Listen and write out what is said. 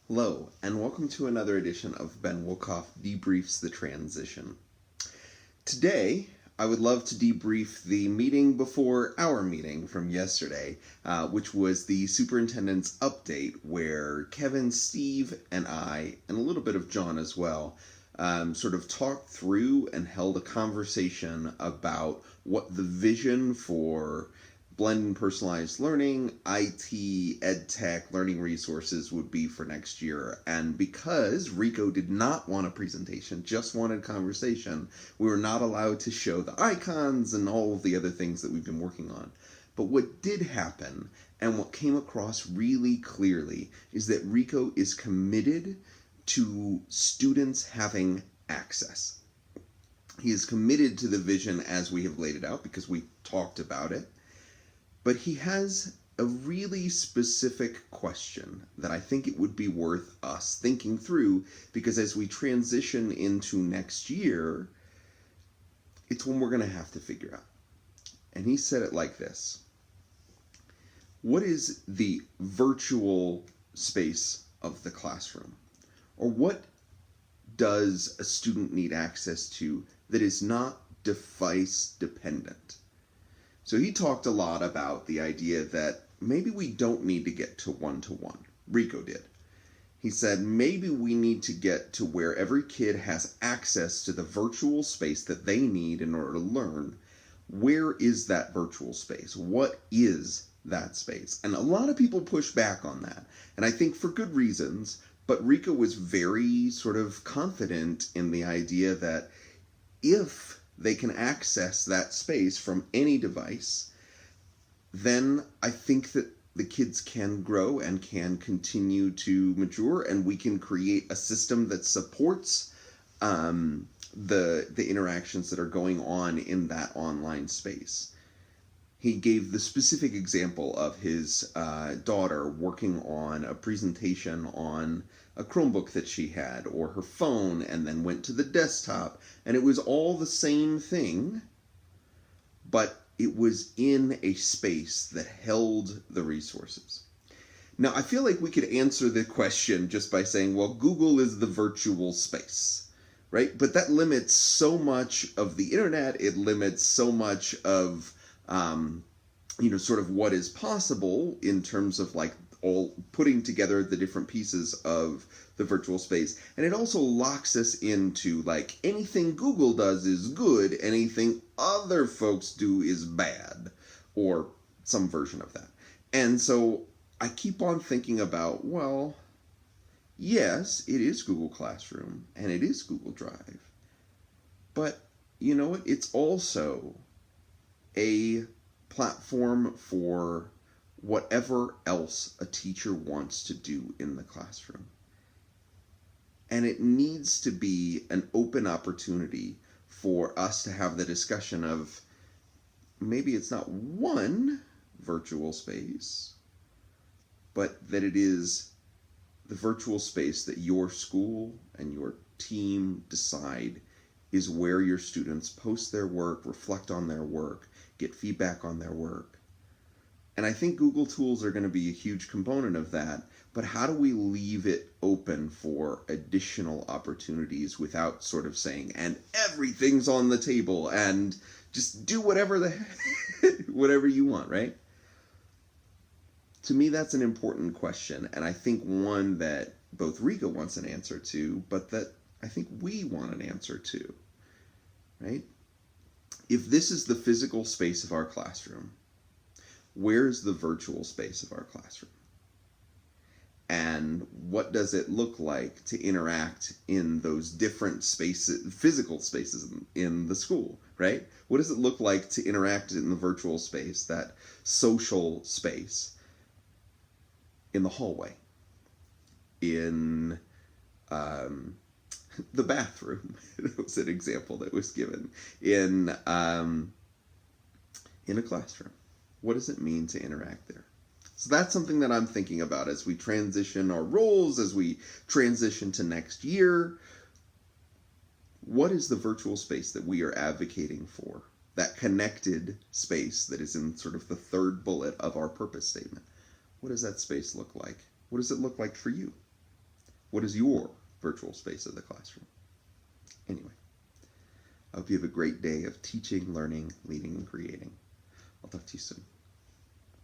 Hello, and welcome to another edition of Ben Wolkoff Debriefs the Transition. Today, I would love to debrief the meeting before our meeting from yesterday, which was the superintendent's update, where Kevin, Steve, and I, and a little bit of John as well, sort of talked through and held a conversation about what the vision for blended and personalized learning, IT, ed tech, learning resources would be for next year. And because Rico did not want a presentation, just wanted conversation, we were not allowed to show the icons and all of the other things that we've been working on. But what did happen, and what came across really clearly, is that Rico is committed to students having access. He is committed to the vision as we have laid it out because we talked about it. But he has a really specific question that I think it would be worth us thinking through, because as we transition into next year, it's one we're going to have to figure out. And he said it like this: what is the virtual space of the classroom? Or what does a student need access to that is not device dependent? So he talked a lot about the idea that maybe we don't need to get to one-to-one. Rico did. He said maybe we need to get to where every kid has access to the virtual space that they need in order to learn. Where is that virtual space? What is that space? And a lot of people push back on that, and I think for good reasons, but Rico was very sort of confident in the idea that if they can access that space from any device, then I think that the kids can grow and can continue to mature, and we can create a system that supports the interactions that are going on in that online space. He gave the specific example of his daughter working on a presentation on a Chromebook that she had, or her phone, and then went to the desktop, and it was all the same thing, but it was in a space that held the resources. Now, I feel like we could answer the question just by saying, well, Google is the virtual space, right? But that limits so much of the internet. It limits so much of sort of what is possible in terms of like all putting together the different pieces of the virtual space. And it also locks us into like anything Google does is good, anything other folks do is bad, or some version of that. And so I keep on thinking about, well, yes, it is Google Classroom and it is Google Drive, but you know what? It's also a platform for whatever else a teacher wants to do in the classroom. And it needs to be an open opportunity for us to have the discussion of maybe it's not one virtual space, but that it is the virtual space that your school and your team decide is where your students post their work, reflect on their work, get feedback on their work. And I think Google tools are going to be a huge component of that, but how do we leave it open for additional opportunities without sort of saying, and everything's on the table, and just do whatever whatever you want, right? To me, that's an important question, and I think one that both Rico wants an answer to, but that I think we want an answer to, right? If this is the physical space of our classroom, where's the virtual space of our classroom? And what does it look like to interact in those different spaces, physical spaces in the school, right? What does it look like to interact in the virtual space, that social space, in the hallway, in the bathroom? It was an example that was given in a classroom. What does it mean to interact there? So that's something that I'm thinking about as we transition our roles, as we transition to next year. What is the virtual space that we are advocating for? That connected space that is in sort of the third bullet of our purpose statement. What does that space look like? What does it look like for you? What is your virtual space of the classroom? Anyway, I hope you have a great day of teaching, learning, leading, and creating. I'll talk to you soon.